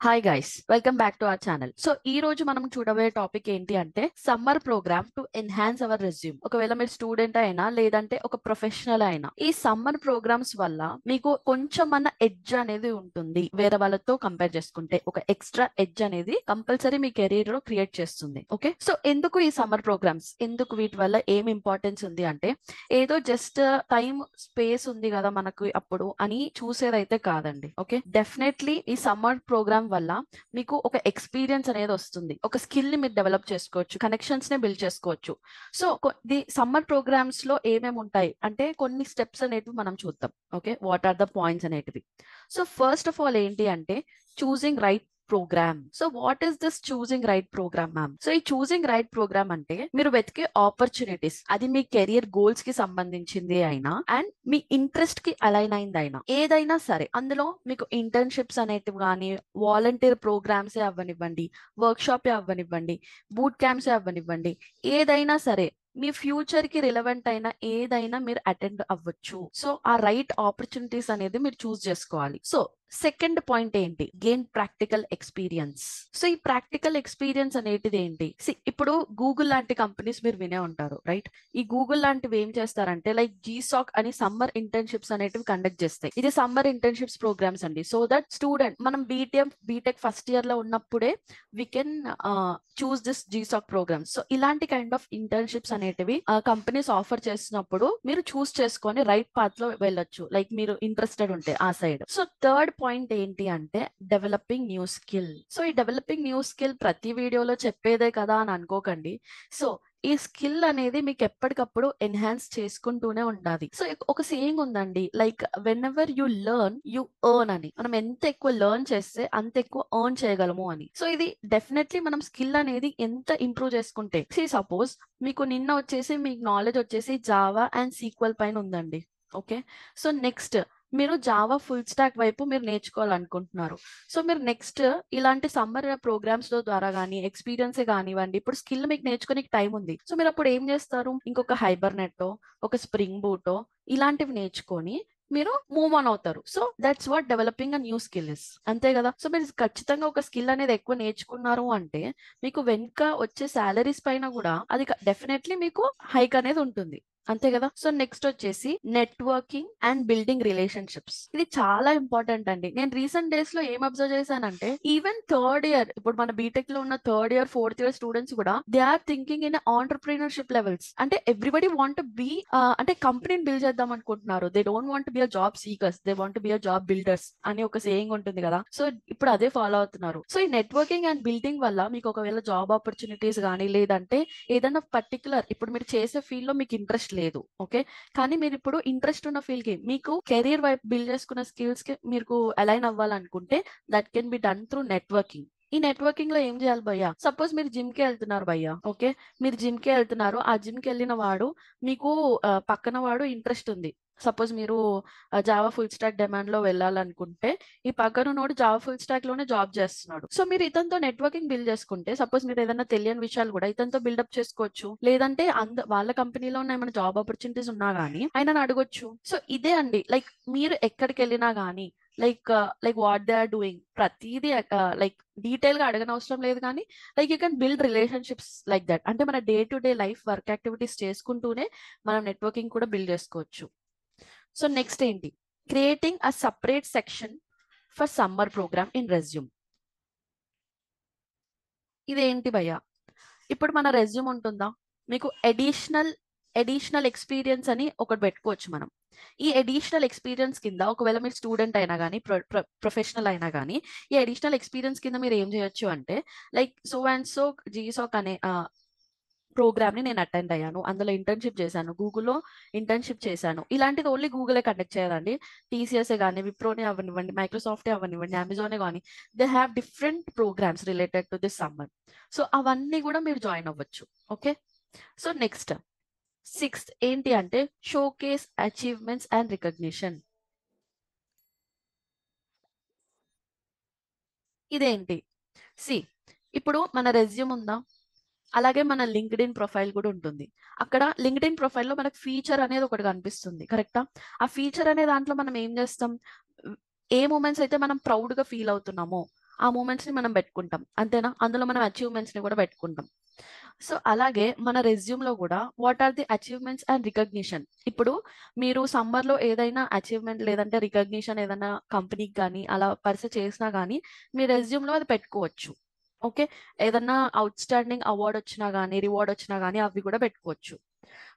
Hi guys, welcome back to our channel. So ఈ రోజు మనం చూడబోయే టాపిక్ ఏంటి అంటే summer program to enhance our resume. ఒకవేళ మీరు స్టూడెంట్ అయినా లేదంటే ఒక ప్రొఫెషనల్ అయినా, ఈ సమ్మర్ ప్రోగ్రామ్స్ వల్ల మీకు కొంచెం అన్న ఎడ్జ్ అనేది ఉంటుంది. వేరే వాళ్ళతో కంపేర్ చేసుకుంటే ఒక ఎక్స్ట్రా ఎడ్జ్ అనేది కంపల్సరీ మీ కెరీర్ లో క్రియేట్ చేస్తుంది. ఓకే, సో ఎందుకు ఈ సమ్మర్ ప్రోగ్రామ్స్, ఎందుకు వీటి వల్ల ఏం ఇంపార్టెన్స్ ఉంది అంటే ఏదో జస్ట్ టైం స్పేస్ ఉంది కదా మనకు అప్పుడు అని చూసేదైతే కాదండి. ఓకే, డెఫినెట్లీ ఈ సమ్మర్ ప్రోగ్రామ్ వల్ల మీకు ఒక ఎక్స్పీరియన్స్ అనేది వస్తుంది. ఒక స్కిల్ ని మీరు డెవలప్ చేసుకోవచ్చు, కనెక్షన్స్ ని బిల్డ్ చేసుకోవచ్చు. సో ది సమ్మర్ ప్రోగ్రామ్స్ లో ఏమేమి ఉంటాయి అంటే కొన్ని స్టెప్స్ అనేటివి మనం చూద్దాం. Okay, what are the points అనేటివి. సో ఫస్ట్ ఆఫ్ ఆల్ ఏంటి అంటే choosing right program. So what is this choosing right program ma'am? So ఈ చూసింగ్ రైట్ ప్రోగ్రామ్ అంటే మీరు వెతికే ఆపర్చునిటీస్, అది మీ కెరియర్ గోల్స్ కి సంబంధించింది అయినా అండ్ మీ ఇంట్రెస్ట్ కి అలైన్ అయింది అయినా ఏదైనా సరే, అందులో మీకు ఇంటర్న్షిప్స్ అనేటివి కానీ, వాలంటీర్ ప్రోగ్రామ్స్ అవ్వనివ్వండి, వర్క్ షాప్ అవ్వనివ్వండి, బూట్ క్యాంప్స్ అవ్వనివ్వండి, ఏదైనా సరే మీ ఫ్యూచర్ కి రిలవెంట్ అయిన ఏదైనా మీరు అటెండ్ అవ్వచ్చు. సో ఆ రైట్ ఆపర్చునిటీస్ అనేది మీరు చూస్ చేసుకోవాలి. సో సెకండ్ పాయింట్ ఏంటి? Gain practical experience. సో ఈ ప్రాక్టికల్ ఎక్స్పీరియన్స్ అనేటిది ఏంటి? ఇప్పుడు గూగుల్ లాంటి కంపెనీస్ మీరు వినే ఉంటారు, రైట్? ఈ గూగుల్ లాంటివి ఏం చేస్తారంటే లైక్ జీసాక్ అని సమ్మర్ ఇంటర్న్షిప్స్ అనేటివి కండక్ట్ చేస్తాయి. ఇది సమ్మర్ ఇంటర్న్షిప్స్ ప్రోగ్రామ్స్ అండి. సో దట్ స్టూడెంట్ మనం బీటెక్ ఫస్ట్ ఇయర్ లో ఉన్నప్పుడే we can choose this GSoC programmes. So ఇలాంటి కైండ్ ఆఫ్ ఇంటర్న్షిప్స్ అనేటివి కంపెనీస్ ఆఫర్ చేసినప్పుడు మీరు చూస్ చేసుకొని రైట్ పాత్ లో వెళ్ళొచ్చు, లైక్ మీరు ఇంట్రెస్టెడ్ ఉంటే ఆ సైడ్. సో థర్డ్ పాయింట్ ఏంటి అంటే డెవలపింగ్ న్యూ స్కిల్. సో ఈ డెవలపింగ్ న్యూ స్కిల్ ప్రతి వీడియోలో చెప్పేదే కదా అని అనుకోకండి. సో ఈ స్కిల్ అనేది మీకు ఎప్పటికప్పుడు ఎన్హాన్స్ చేసుకుంటూనే ఉండాలి. సో ఒక సేయింగ్ ఉందండి, like when ever you learn you earn అని. మనం ఎంత ఎక్కువ లెర్న్ చేస్తే అంత ఎక్కువ ఎర్న్ చేయగలము అని. సో ఇది డెఫినెట్లీ మనం స్కిల్ అనేది ఎంత ఇంప్రూవ్ చేసుకుంటే, సపోజ్ మీకు నిన్న వచ్చేసి మీకు నాలెడ్జ్ వచ్చేసి జావా అండ్ సీక్వెల్ పైన ఉందండి. ఓకే, సో నెక్స్ట్ మీరు జావా ఫుల్ స్టాక్ వైపు మీరు నేర్చుకోవాలనుకుంటున్నారు. సో మీరు నెక్స్ట్ ఇలాంటి సమ్మర్ ప్రోగ్రామ్స్ లో ద్వారా కానీ ఎక్స్పీరియన్స్ కానివ్వండి, ఇప్పుడు స్కిల్ మీకు నేర్చుకునే టైం ఉంది. సో మీరు అప్పుడు ఏం చేస్తారు? ఇంకొక హైబర్నెట్, ఒక స్ప్రింగ్ బూటో ఇలాంటివి నేర్చుకొని మీరు మూవ్ ఆన్ అవుతారు. So that's what developing a new skill is. అంతే కదా? సో మీరు ఖచ్చితంగా ఒక స్కిల్ అనేది ఎక్కువ నేర్చుకున్నారు అంటే మీకు వెనుక వచ్చే సాలరీస్ పైన కూడా అది డెఫినెట్లీ మీకు హైక్ అనేది ఉంటుంది. అంతే కదా? సో నెక్స్ట్ వచ్చేసి నెట్వర్కింగ్ అండ్ బిల్డింగ్ రిలేషన్షిప్స్. ఇది చాలా ఇంపార్టెంట్ అండి. నేను రీసెంట్ డేస్ లో ఏం అబ్జర్వ్ చేశానంటే ఈవెన్ థర్డ్ ఇయర్, ఇప్పుడు మన బీటెక్ లో ఉన్న third year fourth year students కూడా they are thinking in entrepreneurship levels. అంటే ఎవ్రీబడి వాంట్ బి అంటే కంపెనీని బిల్డ్ చేద్దాం అనుకుంటున్నారు. They don't want be a job seekers, they want be a job builders అని ఒక సేయింగ్ ఉంటుంది కదా. సో ఇప్పుడు అదే ఫాలో అవుతున్నారు. సో ఈ నెట్వర్కింగ్ అండ్ బిల్డింగ్ వల్ల మీకు ఒకవేళ జాబ్ ఆపర్చునిటీస్ కానీ లేదంటే ఏదైనా పర్టికులర్ ఇప్పుడు మీరు చేసే ఫీల్డ్ లో మీకు ఇంట్రెస్ట్ లేదు, ఓకే, కానీ మీరు ఇప్పుడు ఇంట్రెస్ట్ ఉన్న ఫీల్డ్ కి మీకు కెరీర్ వైపు బిల్డ్ చేసుకున్న స్కిల్స్ కి మీకు అలైన్ అవ్వాలనుకుంటే that can be done through networking. ఈ నెట్వర్కింగ్ లో ఏం చేయాలి భయ్యా? సపోజ్ మీరు జిమ్ కి వెళ్తున్నారు భయ్యా, ఓకే, మీరు జిమ్ కి వెళ్తున్నారు. ఆ జిమ్ కి వెళ్ళిన వాడు మీకు పక్కన వాడు ఇంట్రెస్ట్ ఉంది. సపోజ్ మీరు జావా ఫుల్ స్టాక్ డిమాండ్ లో వెళ్ళాలనుకుంటే ఈ పక్కన నోడు జావా ఫుల్ స్టాక్ లోనే జాబ్ చేస్తున్నాడు. సో మీరు ఇతనితో నెట్వర్కింగ్ బిల్డ్ చేసుకుంటే సపోజ్ మీరు ఏదైనా తెలియని విషయాలు కూడా ఇతనితో బిల్డప్ చేసుకోవచ్చు. లేదంటే వాళ్ళ కంపెనీలో ఉన్న ఏమైనా జాబ్ ఆపర్చునిటీస్ ఉన్నా గానీ ఆయనను అడగొచ్చు. సో ఇదే అండి, లైక్ మీరు ఎక్కడికి వెళ్ళినా గానీ like what they are doing ప్రతిదీ లైక్ డీటెయిల్ గా అడగనవసరం లేదు, కానీ like you can build relationships like that. అంటే మన day to day life work activities చేసుకుంటూనే మనం నెట్వర్కింగ్ కూడా బిల్డ్ చేసుకోవచ్చు. సో నెక్స్ట్ ఏంటి? Creating a separate section for summer program in resume. ఇదేంటి భయ్యా? ఇప్పుడు మన రెజ్యూమ్ ఉంటుందా, మీకు ఎడిషనల్ ఎక్స్పీరియన్స్ అని ఒకటి పెట్టుకోవచ్చు మనం. ఈ ఎడిషనల్ ఎక్స్పీరియన్స్ కింద ఒకవేళ మీరు స్టూడెంట్ అయినా కానీ ప్రొఫెషనల్ అయినా కానీ ఈ ఎడిషనల్ ఎక్స్పీరియన్స్ కింద మీరు ఏం చేయొచ్చు అంటే లైక్ సో అండ్ సో జీసాక్ అనే ప్రోగ్రామ్ ని నేను అటెండ్ అయ్యాను, అందులో ఇంటర్న్షిప్ చేశాను, గూగుల్లో ఇంటర్న్షిప్ చేశాను. ఇలాంటిది ఓన్లీ గూగులే కండక్ట్ చేయదండి. టీసీఎస్ఏ కానీ, విప్రోనే అవనివ్వండి, మైక్రోసాఫ్టే అవనివ్వండి, అమెజానే కానీ, they have different programs related to this summer. So అవన్నీ కూడా మీరు జాయిన్ అవ్వచ్చు. ఓకే, సో నెక్స్ట్ సిక్స్త్ ఏంటి అంటే షోకేస్ అచీవ్మెంట్స్ అండ్ రికగ్నిషన్. ఇదేంటి? సి ఇప్పుడు మన రెజ్యూమ్ ఉందా, అలాగే మన లింక్డ్ ఇన్ ప్రొఫైల్ కూడా ఉంటుంది. అక్కడ లింక్డ్ ఇన్ ప్రొఫైల్లో మనకు ఫీచర్ అనేది ఒకటి కనిపిస్తుంది, కరెక్టా? ఆ ఫీచర్ అనే దాంట్లో మనం ఏం చేస్తాం? ఏ మూమెంట్స్ అయితే మనం ప్రౌడ్ గా ఫీల్ అవుతున్నామో ఆ మూమెంట్స్ని మనం పెట్టుకుంటాం అంతేనా. అందులో మనం అచీవ్మెంట్స్ని కూడా పెట్టుకుంటాం. సో అలాగే మన రెజ్యూమ్లో కూడా what are the achievements and recognition. ఇప్పుడు మీరు సమ్మర్లో ఏదైనా అచీవ్మెంట్ లేదంటే రికగ్నిషన్ ఏదైనా కంపెనీకి కానీ అలా పర్సే చేసినా కానీ మీ రెజ్యూమ్లో అది పెట్టుకోవచ్చు. ఓకే, ఏదన్నా అవుట్ స్టాండింగ్ అవార్డ్ వచ్చినా కానీ రివార్డ్ వచ్చినా కానీ అవి కూడా పెట్టుకోవచ్చు.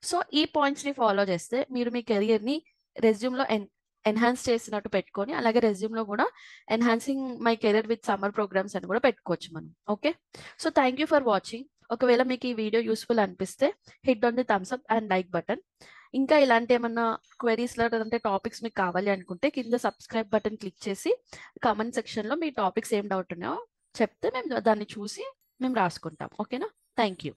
సో ఈ పాయింట్స్ని ఫాలో చేస్తే మీరు మీ కెరియర్ని రెజ్యూమ్లో ఎన్హాన్స్ చేసినట్టు పెట్టుకొని అలాగే రెజ్యూమ్లో కూడా enhancing my career with summer programs అని కూడా పెట్టుకోవచ్చు మనం. Okay, so thank you for watching. ఒకవేళ మీకు ఈ వీడియో యూస్ఫుల్ అనిపిస్తే hit on the thumbs up and like button. ఇంకా ఇలాంటి ఏమన్నా క్వెరీస్ లేదంటే టాపిక్స్ మీకు కావాలి అనుకుంటే కింద సబ్స్క్రైబ్ బటన్ క్లిక్ చేసి కామెంట్ సెక్షన్లో మీ టాపిక్స్ ఏం డౌట్ ఉన్నాయో చెప్తే మేము దాన్ని చూసి మేము రాసుకుంటాం. ఓకేనా, థ్యాంక్ యూ.